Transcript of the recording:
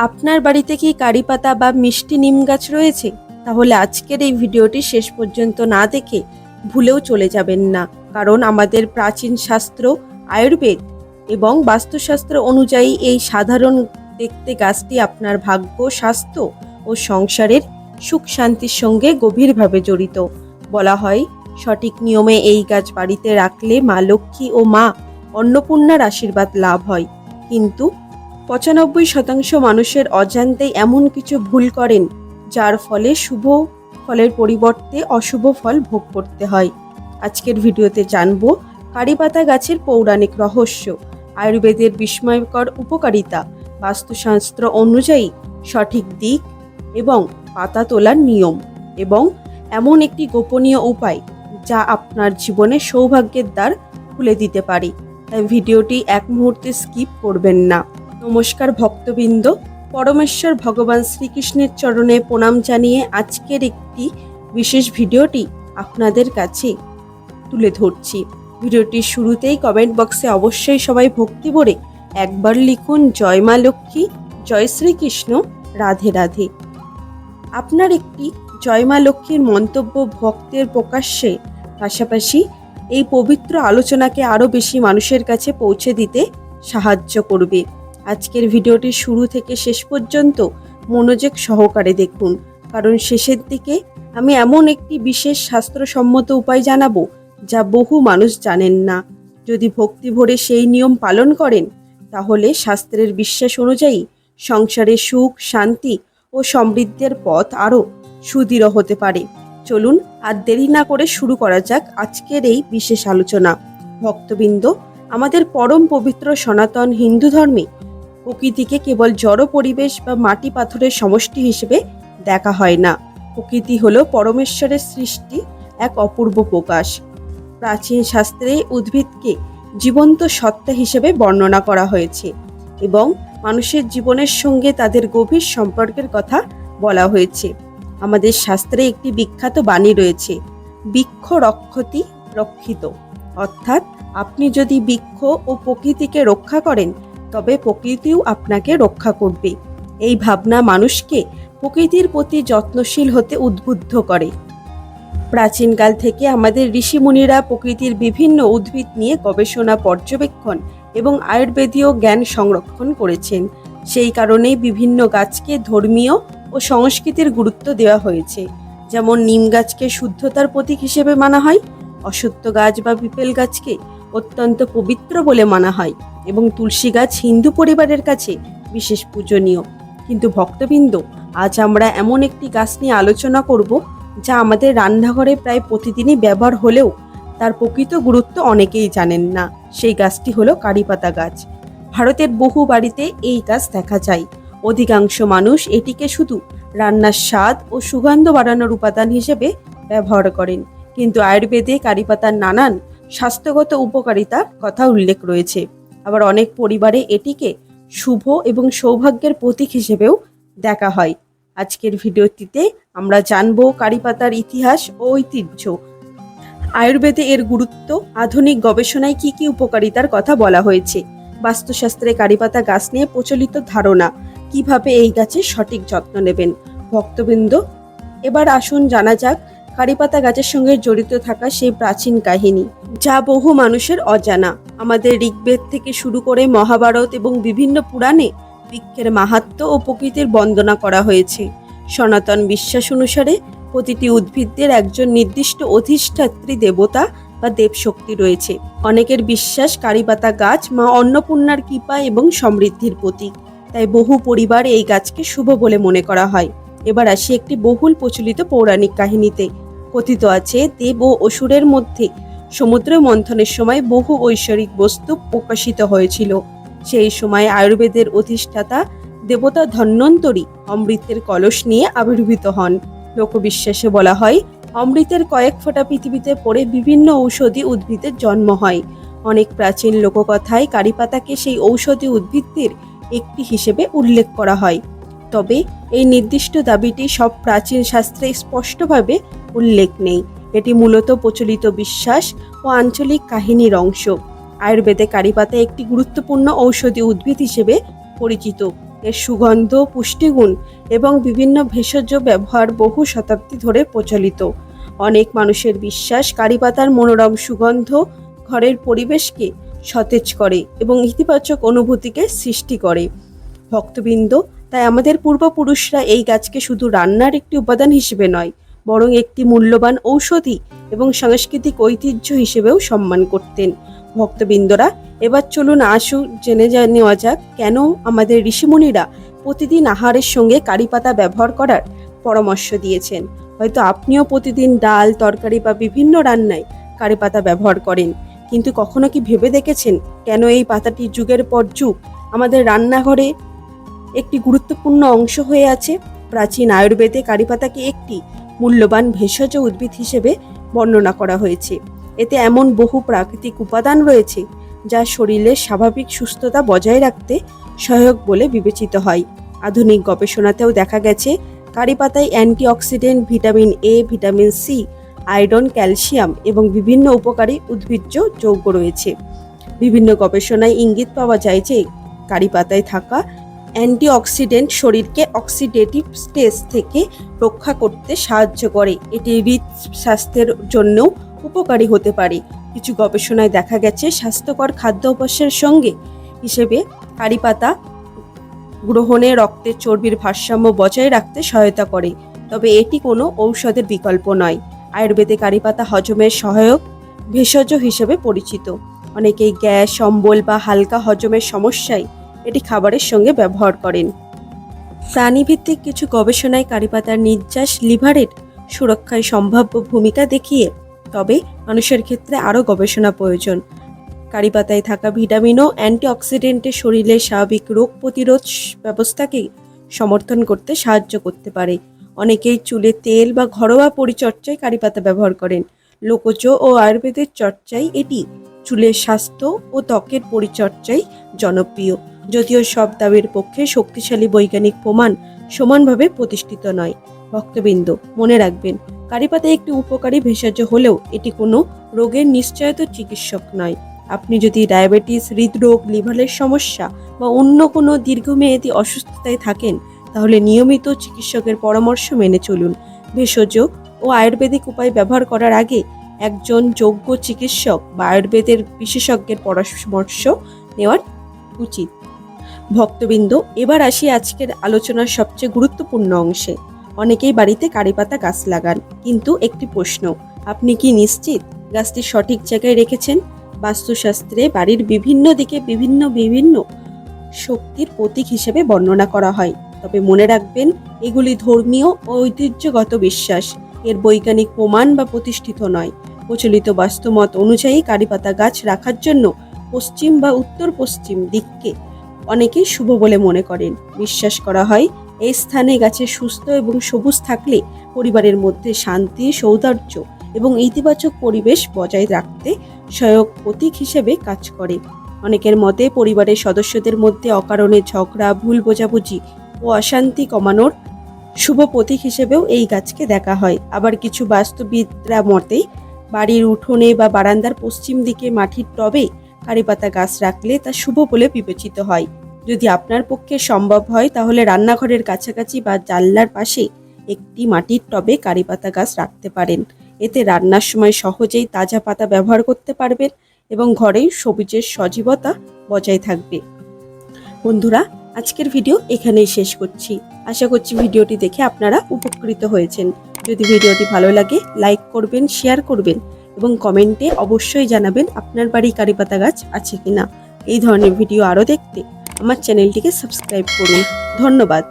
আপনার বাড়িতে কি কারি পাতা বা মিষ্টি নিম গাছ রয়েছে? তাহলে আজকের এই ভিডিওটি শেষ পর্যন্ত না দেখে ভুলেও চলে যাবেন না, কারণ আমাদের প্রাচীন শাস্ত্র, আয়ুর্বেদ এবং বাস্তুশাস্ত্র অনুযায়ী এই সাধারণ দেখতে গাছটি আপনার ভাগ্য, স্বাস্থ্য ও সংসারের সুখ শান্তির সঙ্গে গভীরভাবে জড়িত। বলা হয়, সঠিক নিয়মে এই গাছ বাড়িতে রাখলে মা লক্ষ্মী ও মা অন্নপূর্ণার আশীর্বাদ লাভ হয়। কিন্তু ৯৫% মানুষের অজান্তেই এমন কিছু ভুল করেন, যার ফলে শুভ ফলের পরিবর্তে অশুভ ফল ভোগ করতে হয়। আজকের ভিডিওতে জানব কারি পাতা গাছের পৌরাণিক রহস্য, আয়ুর্বেদের বিস্ময়কর উপকারিতা, বাস্তুশাস্ত্র অনুযায়ী সঠিক দিক এবং পাতা তোলার নিয়ম, এবং এমন একটি গোপনীয় উপায় যা আপনার জীবনে সৌভাগ্যের দ্বার খুলে দিতে পারে। তাই ভিডিওটি এক মুহূর্তে স্কিপ করবেন না। নমস্কার ভক্তবৃন্দ, পরমেশ্বর ভগবান শ্রীকৃষ্ণের চরণে প্রণাম জানিয়ে আজকের একটি বিশেষ ভিডিওটি আপনাদের কাছে তুলে ধরছি। ভিডিওটির শুরুতেই কমেন্ট বক্সে অবশ্যই সবাই ভক্তি ভরে একবার লিখুন, জয় মা লক্ষ্মী, জয় শ্রীকৃষ্ণ, রাধে রাধে। আপনার একটি জয় মা লক্ষ্মীর মন্তব্য ভক্তের প্রকাশ্যে পাশাপাশি এই পবিত্র আলোচনাকে আরও বেশি মানুষের কাছে পৌঁছে দিতে সাহায্য করবে। আজকের ভিডিওটি শুরু থেকে শেষ পর্যন্ত মনোযোগ সহকারে দেখুন, কারণ শেষের দিকে আমি এমন একটি বিশেষ শাস্ত্রসম্মত উপায় জানাবো যা বহু মানুষ জানেন না। যদি ভক্তি ভরে সেই নিয়ম পালন করেন, তাহলে শাস্ত্রের বিশ্বাস অনুযায়ী সংসারে সুখ, শান্তি ও সমৃদ্ধির পথ আরও সুদৃঢ় হতে পারে। চলুন আর দেরি না করে শুরু করা যাক আজকের এই বিশেষ আলোচনা। ভক্তবৃন্দ, আমাদের পরম পবিত্র সনাতন হিন্দু ধর্মে প্রকৃতিকে কেবল জড় পরিবেশ বা মাটি পাথরের সমষ্টি হিসেবে দেখা হয় না। প্রকৃতি হলো পরমেশ্বরের সৃষ্টি, এক অপূর্ব প্রকাশ। প্রাচীন শাস্ত্রে উদ্ভিদকে জীবন্ত সত্তা হিসেবে বর্ণনা করা হয়েছে এবং মানুষের জীবনের সঙ্গে তাদের গভীর সম্পর্কের কথা বলা হয়েছে। আমাদের শাস্ত্রে একটি বিখ্যাত বাণী রয়েছে, বৃক্ষ রক্ষতি রক্ষিত, অর্থাৎ আপনি যদি বৃক্ষ ও প্রকৃতিকে রক্ষা করেন, তবে প্রকৃতিও আপনাকে রক্ষা করবে। এই ভাবনা মানুষকে প্রকৃতির প্রতি যত্নশীল হতে উদ্বুদ্ধ করে। প্রাচীনকাল থেকে আমাদের ঋষিমুনিরা প্রকৃতির বিভিন্ন উদ্ভিদ নিয়ে গবেষণা, পর্যবেক্ষণ এবং আয়ুর্বেদীয় জ্ঞান সংরক্ষণ করেছেন। সেই কারণেই বিভিন্ন গাছকে ধর্মীয় ও সংস্কৃতির গুরুত্ব দেওয়া হয়েছে। যেমন নিম গাছকে শুদ্ধতার প্রতীক হিসেবে মানা হয়, অশ্বত্থ গাছ বা পিপেল গাছকে অত্যন্ত পবিত্র বলে মানা হয় এবং তুলসী গাছ হিন্দু পরিবারের কাছে বিশেষ পূজনীয়। কিন্তু ভক্তবৃন্দ, আজ আমরা এমন একটি গাছ নিয়ে আলোচনা করব যা আমাদের রান্নাঘরে প্রায় প্রতিদিনই ব্যবহার হলেও তার প্রকৃত গুরুত্ব অনেকেই জানেন না। সেই গাছটি হলো কারি পাতা গাছ। ভারতের বহু বাড়িতে এই গাছ দেখা যায়। অধিকাংশ মানুষ এটিকে শুধু রান্নার স্বাদ ও সুগন্ধ বাড়ানোর উপাদান হিসেবে ব্যবহার করেন, কিন্তু আয়ুর্বেদে কারি পাতার নানান স্বাস্থ্যগত উপকারিতার কথা উল্লেখ রয়েছে। আবার অনেক পরিবারে এটিকে শুভ এবং সৌভাগ্যের প্রতীক হিসেবেও দেখা হয়। আজকের ভিডিওটিতে আমরা জানব কারি পাতার ইতিহাস ও ঐতিহ্য, আয়ুর্বেদে এর গুরুত্ব, আধুনিক গবেষণায় কি কি উপকারিতার কথা বলা হয়েছে, বাস্তুশাস্ত্রে কারি পাতা গাছ নিয়ে প্রচলিত ধারণা, কিভাবে এই গাছের সঠিক যত্ন নেবেন। ভক্তবৃন্দ, এবার আসুন জানা যাক কারি পাতা গাছের সঙ্গে জড়িত থাকা সেই প্রাচীন কাহিনী, যা বহু মানুষের অজানা। আমাদের ঋগ্বেদ থেকে শুরু করে মহাভারত এবং বিভিন্ন পুরাণে বৃক্ষের মাহাত্ম্য ও প্রকৃতির বন্দনা করা হয়েছে। সনাতন বিশ্বাস অনুসারে প্রতিটি উদ্ভিদের একজন নির্দিষ্ট অধিষ্ঠাত্রী দেবতা বা দেবশক্তি রয়েছে। অনেকের বিশ্বাস কারি পাতা গাছ মা অন্নপূর্ণার কৃপা এবং সমৃদ্ধির প্রতীক, তাই বহু পরিবার এই গাছকে শুভ বলে মনে করা হয়। এবার আসি একটি বহুল প্রচলিত পৌরাণিক কাহিনীতে। কথিত আছে, দেব ও অসুরের মধ্যে সমুদ্র মন্থনের সময় বহু ঐশ্বরিক বস্তু প্রকাশিত হয়েছিল। সেই সময় আয়ুর্বেদের অধিষ্ঠাতা দেবতা ধন্বন্তরী অমৃতের কলস নিয়ে আবির্ভূত হন। লোকবিশ্বাসে বলা হয়, অমৃতের কয়েক ফোঁটা পৃথিবীতে পড়ে বিভিন্ন ঔষধি উদ্ভিদের জন্ম হয়। অনেক প্রাচীন লোককথায় কারি পাতাকে সেই ঔষধি উদ্ভিদের একটি হিসেবে উল্লেখ করা হয়। তবে এই নির্দিষ্ট দাবিটি সব প্রাচীন শাস্ত্রে স্পষ্টভাবে উল্লেখ নেই। এটি মূলত প্রচলিত বিশ্বাস ও আঞ্চলিক কাহিনীর অংশ। আয়ুর্বেদে কারি পাতা একটি গুরুত্বপূর্ণ ঔষধি উদ্ভিদ হিসেবে পরিচিত এর সুগন্ধ, পুষ্টিগুণ এবং বিভিন্ন ভেষজ ব্যবহার বহু শতাব্দী ধরে প্রচলিত। অনেক মানুষের বিশ্বাস কারি পাতার মনোরম সুগন্ধ ঘরের পরিবেশকে সতেজ করে এবং ইতিবাচক অনুভূতিকে সৃষ্টি করে। ভক্তবৃন্দ, তাই আমাদের পূর্বপুরুষরা এই গাছকে শুধু রান্নার একটি উপাদান হিসেবে নয়, বরং একটি মূল্যবান ঔষধি এবং সাংস্কৃতিক ঐতিহ্য হিসেবেও সম্মান করতেন। ভক্তবৃন্দরা, এবার চলুন জেনে নেওয়া যাক কেন আমাদের ঋষিমুনিরা প্রতিদিন আহারের সঙ্গে কারি পাতা ব্যবহার করার পরামর্শ দিয়েছেন। হয়তো আপনিও প্রতিদিন ডাল, তরকারি বা বিভিন্ন রান্নায় কারি পাতা ব্যবহার করেন, কিন্তু কখনো কি ভেবে দেখেছেন কেন এই পাতাটি যুগের পর যুগ আমাদের রান্নাঘরে একটি গুরুত্বপূর্ণ অংশ হয়ে আছে? প্রাচীন আয়ুর্বেদে কারি পাতাকে একটি মূল্যবান ভেষজ উদ্ভিদ হিসেবে বর্ণনা করা হয়েছে। এতে এমন বহু প্রাকৃতিক উপাদান রয়েছে যা শরীরের স্বাভাবিক সুস্থতা বজায় রাখতে সহায়ক বলে বিবেচিত হয়। আধুনিক গবেষণাতেও দেখা গেছে কারি পাতায় antioxidant, vitamin A, vitamin C, iron, calcium এবং বিভিন্ন উপকারী উদ্ভিজ্জ যৌগ রয়েছে। বিভিন্ন গবেষণায় ইঙ্গিত পাওয়া যায় যে কারি পাতায় থাকা অ্যান্টিঅক্সিডেন্ট শরীরকে অক্সিডেটিভ স্ট্রেস থেকে রক্ষা করতে সাহায্য করে। এটি হৃদস্বাস্থ্যের জন্যও উপকারী হতে পারে। কিছু গবেষণায় দেখা গেছে স্বাস্থ্যকর খাদ্য অভ্যাসের সঙ্গে হিসেবে কারি পাতা গ্রহণে রক্তের চর্বির ভারসাম্য বজায় রাখতে সহায়তা করে। তবে এটি কোনো ঔষধের বিকল্প নয়। আয়ুর্বেদে কারি পাতা হজমের সহায়ক ভেষজ হিসেবে পরিচিত। অনেকেই গ্যাস, অম্বল বা হালকা হজমের সমস্যায় এটি খাবারের সঙ্গে ব্যবহার করেন। প্রাণীভিত্তিক কিছু গবেষণায় কারি পাতার নির্যাস লিভারের সুরক্ষায় সম্ভাব্য ভূমিকা দেখিয়ে, তবে মানুষের ক্ষেত্রে আরও গবেষণা প্রয়োজন। কারি পাতায় থাকা ভিটামিন ও অ্যান্টিঅক্সিডেন্টের শরীরের স্বাভাবিক রোগ প্রতিরোধ ব্যবস্থাকে সমর্থন করতে সাহায্য করতে পারে। অনেকেই চুলে তেল বা ঘরোয়া পরিচর্যায় কারি পাতা ব্যবহার করেন। লোকজ ও আয়ুর্বেদের চর্চায় এটি চুলের স্বাস্থ্য ও ত্বকের পরিচর্যায় জনপ্রিয়। যদিও সব দাবির পক্ষে শক্তিশালী বৈজ্ঞানিক প্রমাণ সমানভাবে প্রতিষ্ঠিত নয়। ভক্তবৃন্দ, মনে রাখবেন, কারি পাতা একটি উপকারী ভেষজ হলেও এটি কোনো রোগের নিশ্চয়তা চিকিৎসক নয়। আপনি যদি ডায়াবেটিস, হৃদরোগ, লিভারের সমস্যা বা অন্য কোনো দীর্ঘমেয়াদী অসুস্থতায় থাকেন, তাহলে নিয়মিত চিকিৎসকের পরামর্শ মেনে চলুন। ভেষজ ও আয়ুর্বেদিক উপায় ব্যবহার করার আগে একজন যোগ্য চিকিৎসক বা আয়ুর্বেদের বিশেষজ্ঞের পরামর্শ নেওয়া উচিত। ভক্তবৃন্দ, এবার আসি আজকের আলোচনার সবচেয়ে গুরুত্বপূর্ণ অংশে। অনেকেই বাড়িতে কারি পাতা গাছ লাগান, কিন্তু একটি প্রশ্ন, আপনি কি নিশ্চিত গাছটি সঠিক জায়গায় রেখেছেন? বাস্তুশাস্ত্রে বাড়ির বিভিন্ন দিকে বিভিন্ন শক্তির প্রতীক হিসেবে বর্ণনা করা হয়। তবে মনে রাখবেন, এগুলি ধর্মীয় ও ঐতিহ্যগত বিশ্বাস, এর বৈজ্ঞানিক প্রমাণ বা প্রতিষ্ঠিত নয়। প্রচলিত বাস্তুমত অনুযায়ী কারি পাতা গাছ রাখার জন্য পশ্চিম বা উত্তর পশ্চিম দিককে অনেকেই শুভ বলে মনে করেন। বিশ্বাস করা হয় এই স্থানে গাছের সুস্থ এবং সবুজ থাকলে পরিবারের মধ্যে শান্তি, সৌন্দর্য এবং ইতিবাচক পরিবেশ বজায় রাখতে সহায়ক প্রতীক হিসেবে কাজ করে। অনেকের মতে পরিবারের সদস্যদের মধ্যে অকারণে ঝগড়া, ভুল বোঝাবুঝি ও অশান্তি কমানোর শুভ প্রতীক হিসেবেও এই গাছকে দেখা হয়। আবার কিছু বাস্তুবিদরা মতে বাড়ির উঠোনে বা বারান্দার পশ্চিম দিকে মাটির টবে কারি পাতা গাছ রাখলে তা শুভ বলে বিবেচিত হয়। যদি আপনার পক্ষে সম্ভব হয়, তাহলে রান্নাঘরের কাছাকাছি বা জানলার পাশে একটি মাটির টবে কারি পাতা গাছ রাখতে পারেন। এতে রান্নার সময় সহজেই তাজা পাতা ব্যবহার করতে পারবেন এবং ঘরেই সবুজের সজীবতা বজায় থাকবে। বন্ধুরা, আজকের ভিডিও এখানেই শেষ করছি। আশা করছি ভিডিওটি দেখে আপনারা উপকৃত হয়েছেন। যদি ভিডিওটি ভালো লাগে, লাইক করবেন, শেয়ার করবেন এবং কমেন্টে অবশ্যই জানাবেন আপনার বাড়ি কারি পাতা গাছ আছে কিনা। এই ধরনের ভিডিও আরও দেখতে আমার চ্যানেলটিকে সাবস্ক্রাইব করুন। ধন্যবাদ।